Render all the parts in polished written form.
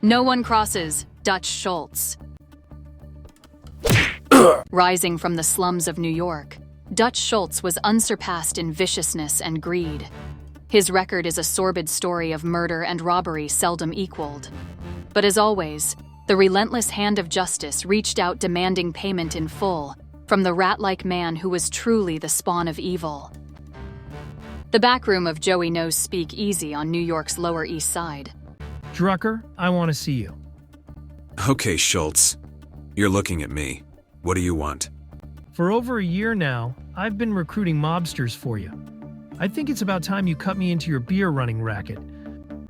No one crosses Dutch Schultz. Rising from the slums of New York, Dutch Schultz was unsurpassed in viciousness and greed. His record is a sordid story of murder and robbery seldom equaled. But as always, the relentless hand of justice reached out demanding payment in full from the rat-like man who was truly the spawn of evil. The backroom of Joey No's Speakeasy on New York's Lower East Side. Drucker, I want to see you. Okay, Schultz. You're looking at me. What do you want? For over a year now, I've been recruiting mobsters for you. I think it's about time you cut me into your beer running racket.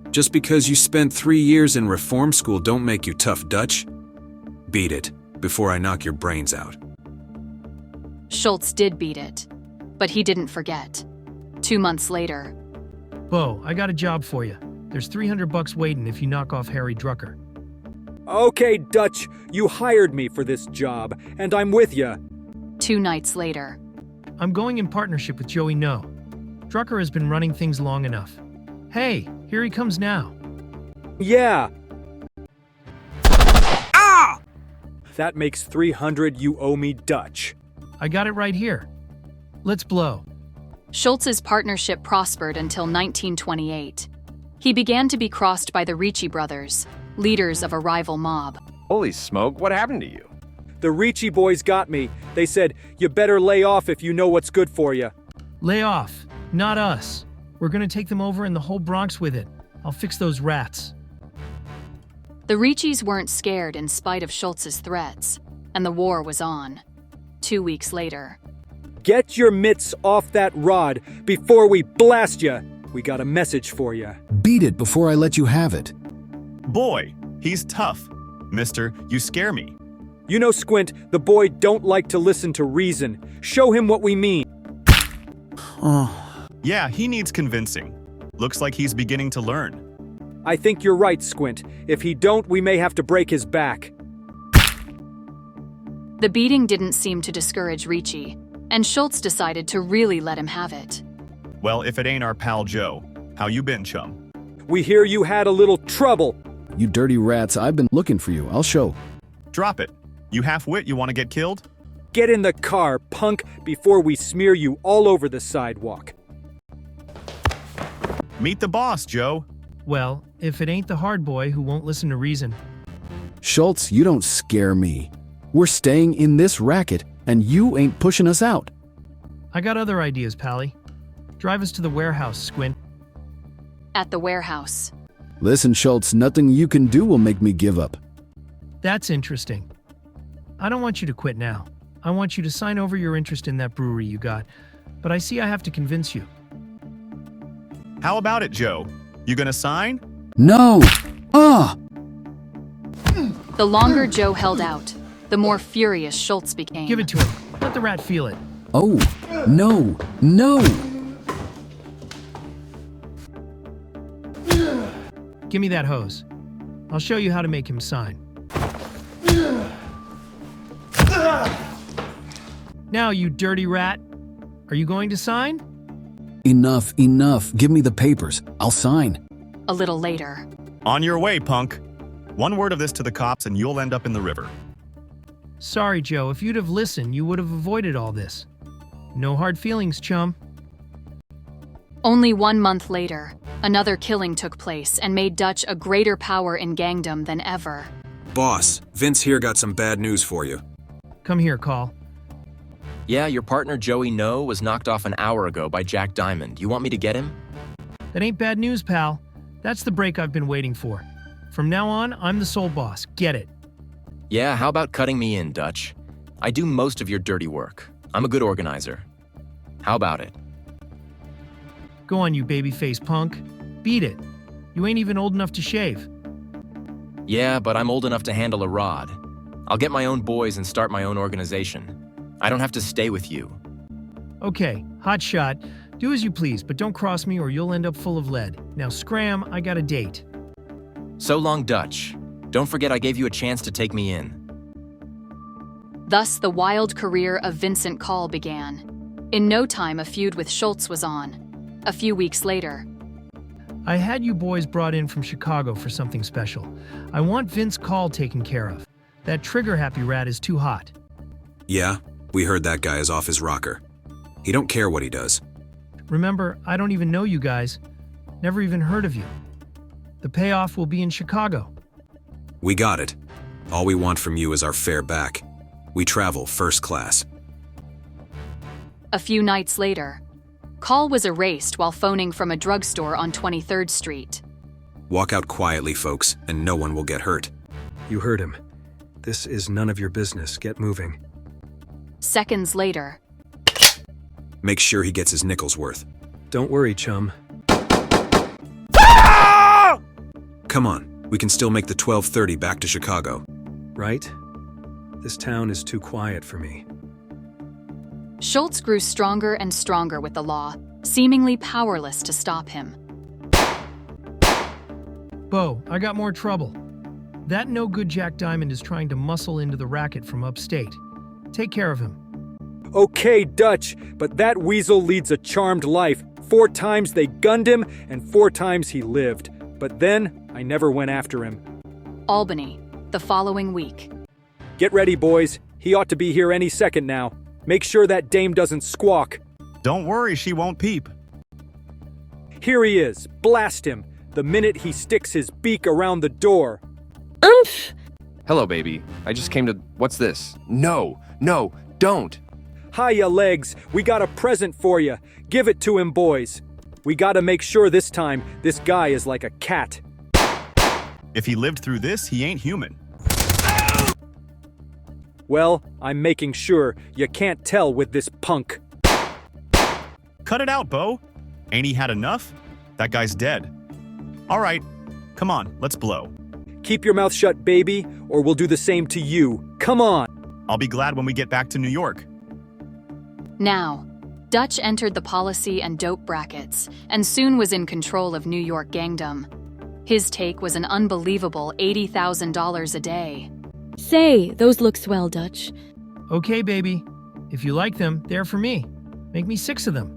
Just because you spent 3 years in reform school don't make you tough, Dutch. Beat it, before I knock your brains out. Schultz did beat it, but he didn't forget. 2 months later. Bo, I got a job for you. There's $300 waiting if you knock off Harry Drucker. Okay, Dutch, you hired me for this job, and I'm with you. 2 nights later. I'm going in partnership with Joey No. Drucker has been running things long enough. Hey, here he comes now. Yeah. Ah! That makes 300 you owe me, Dutch. I got it right here. Let's blow. Schultz's partnership prospered until 1928. He began to be crossed by the Ricci brothers, leaders of a rival mob. Holy smoke, what happened to you? The Ricci boys got me. They said, you better lay off if you know what's good for you. Lay off, not us. We're gonna take them over and the whole Bronx with it. I'll fix those rats. The Riccis weren't scared in spite of Schultz's threats, and the war was on. 2 weeks later. Get your mitts off that rod before we blast you. We got a message for you. Beat it before I let you have it. Boy, he's tough. Mister, you scare me. You know, Squint, the boy don't like to listen to reason. Show him what we mean. Yeah, he needs convincing. Looks like he's beginning to learn. I think you're right, Squint. If he don't, we may have to break his back. The beating didn't seem to discourage Ricci, and Schultz decided to really let him have it. Well, if it ain't our pal Joe, how you been, chum? We hear you had a little trouble. You dirty rats, I've been looking for you. I'll show. Drop it. You half-wit, you want to get killed? Get in the car, punk, before we smear you all over the sidewalk. Meet the boss, Joe. Well, if it ain't the hard boy who won't listen to reason. Schultz, you don't scare me. We're staying in this racket, and you ain't pushing us out. I got other ideas, Pally. Drive us to the warehouse, Squint. At the warehouse. Listen, Schultz, nothing you can do will make me give up. That's interesting. I don't want you to quit now. I want you to sign over your interest in that brewery you got, but I see I have to convince you. How about it, Joe? You gonna sign? No! The longer Joe held out, the more furious Schultz became. Give it to him. Let the rat feel it. Oh, no, no! Give me that hose. I'll show you how to make him sign. Now, you dirty rat. Are you going to sign? Enough, enough. Give me the papers. I'll sign. A little later. On your way, punk. One word of this to the cops and you'll end up in the river. Sorry, Joe. If you'd have listened, you would have avoided all this. No hard feelings, chum. Only 1 month later, another killing took place and made Dutch a greater power in gangdom than ever. Boss, Vince here got some bad news for you. Come here, Coll. Yeah, your partner Joey No was knocked off an hour ago by Jack Diamond. You want me to get him? That ain't bad news, pal. That's the break I've been waiting for. From now on, I'm the sole boss. Get it? Yeah, how about cutting me in, Dutch? I do most of your dirty work. I'm a good organizer. How about it? Go on, you babyface punk. Beat it. You ain't even old enough to shave. Yeah, but I'm old enough to handle a rod. I'll get my own boys and start my own organization. I don't have to stay with you. Okay, hot shot. Do as you please, but don't cross me or you'll end up full of lead. Now scram, I got a date. So long, Dutch. Don't forget I gave you a chance to take me in. Thus, the wild career of Vincent Coll began. In no time, a feud with Schultz was on. A few weeks later. I had you boys brought in from Chicago for something special. I want Vince Coll taken care of. That trigger-happy rat is too hot. Yeah, we heard that guy is off his rocker. He don't care what he does. Remember, I don't even know you guys. Never even heard of you. The payoff will be in Chicago. We got it. All we want from you is our fare back. We travel first class. A few nights later, Coll was erased while phoning from a drugstore on 23rd Street. Walk out quietly, folks, and no one will get hurt. You heard him. This is none of your business. Get moving. Seconds later, Make sure he gets his nickel's worth. Don't worry, chum. Come on, we can still make the 12:30 back to Chicago. Right? This town is too quiet for me. Schultz grew stronger and stronger with the law, seemingly powerless to stop him. Bo, I got more trouble. That no-good Jack Diamond is trying to muscle into the racket from upstate. Take care of him. Okay, Dutch, but that weasel leads a charmed life. 4 times they gunned him, and 4 times he lived. But then, I never went after him. Albany, the following week. Get ready, boys. He ought to be here any second now. Make sure that dame doesn't squawk. Don't worry, she won't peep. Here he is. Blast him. The minute he sticks his beak around the door. Hello, baby. I just came to... What's this? No, don't. Hiya, legs. We got a present for you. Give it to him, boys. We gotta make sure this time this guy is like a cat. If he lived through this, he ain't human. Well, I'm making sure you can't tell with this punk. Cut it out, Bo. Ain't he had enough? That guy's dead. All right, come on, let's blow. Keep your mouth shut, baby, or we'll do the same to you. Come on. I'll be glad when we get back to New York. Now, Dutch entered the policy and dope brackets, and soon was in control of New York gangdom. His take was an unbelievable $80,000 a day. Say, those look swell, Dutch. Okay, baby. If you like them, they're for me. Make me 6 of them.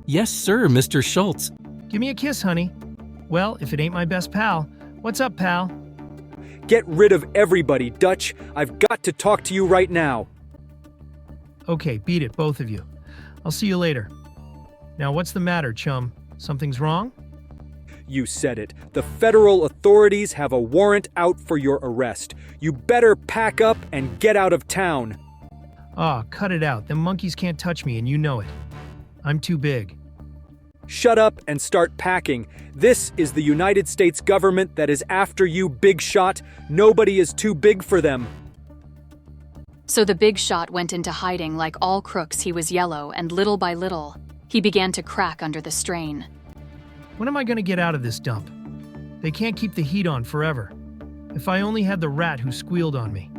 Yes, sir, Mr. Schultz. Give me a kiss, honey. Well, if it ain't my best pal. What's up, pal? Get rid of everybody, Dutch. I've got to talk to you right now. Okay, beat it, both of you. I'll see you later. Now, what's the matter, chum? Something's wrong? You said it. The federal authorities have a warrant out for your arrest. You better pack up and get out of town. Aw, cut it out. Them monkeys can't touch me, and you know it. I'm too big. Shut up and start packing. This is the United States government that is after you, big shot. Nobody is too big for them. So the big shot went into hiding. Like all crooks, he was yellow, and little by little, he began to crack under the strain. When am I going to get out of this dump? They can't keep the heat on forever. If I only had the rat who squealed on me.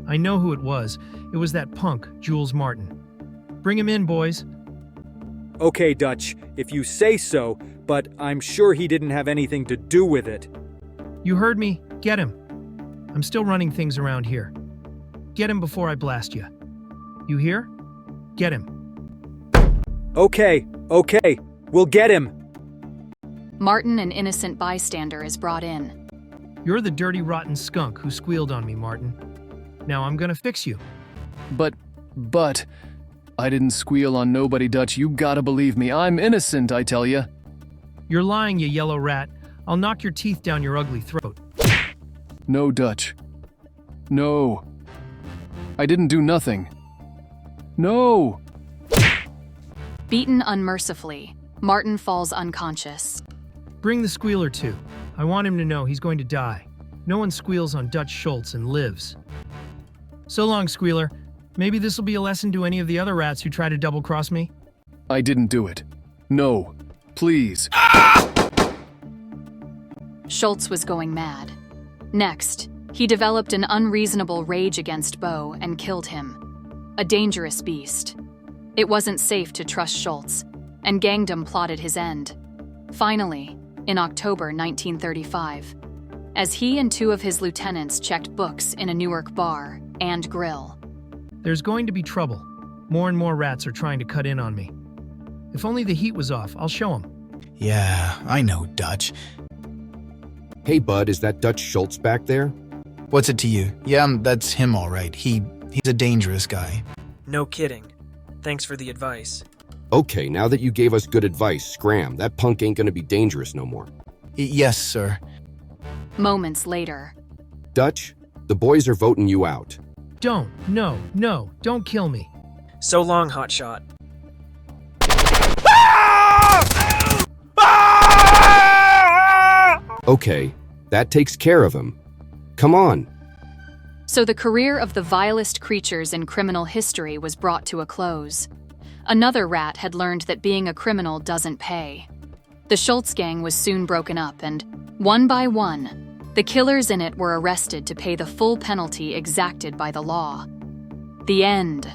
I know who it was. It was that punk, Jules Martin. Bring him in, boys. Okay, Dutch, if you say so, but I'm sure he didn't have anything to do with it. You heard me. Get him. I'm still running things around here. Get him before I blast you. You hear? Get him. Okay, we'll get him. Martin, an innocent bystander, is brought in. You're the dirty, rotten skunk who squealed on me, Martin. Now I'm gonna fix you. But, I didn't squeal on nobody, Dutch. You gotta believe me. I'm innocent, I tell ya. You're lying, you yellow rat. I'll knock your teeth down your ugly throat. No, Dutch. No. I didn't do nothing. No! Beaten unmercifully, Martin falls unconscious. Bring the squealer too. I want him to know he's going to die. No one squeals on Dutch Schultz and lives. So long, squealer. Maybe this will be a lesson to any of the other rats who try to double-cross me. I didn't do it. No. Please. Schultz was going mad. Next, he developed an unreasonable rage against Bo and killed him. A dangerous beast. It wasn't safe to trust Schultz, and gangdom plotted his end. Finally, in October 1935, as he and 2 of his lieutenants checked books in a Newark bar and grill. There's going to be trouble. More and more rats are trying to cut in on me. If only the heat was off, I'll show them. Yeah, I know Dutch. Hey, bud, is that Dutch Schultz back there? What's it to you? Yeah, that's him all right. He's a dangerous guy. No kidding. Thanks for the advice. Okay, now that you gave us good advice, scram. That punk ain't gonna be dangerous no more. Yes, sir. Moments later. Dutch, the boys are voting you out. No, don't kill me. So long, hotshot. Okay, that takes care of him. Come on. So the career of the vilest creatures in criminal history was brought to a close. Another rat had learned that being a criminal doesn't pay. The Schultz gang was soon broken up, and one by one, the killers in it were arrested to pay the full penalty exacted by the law. The end.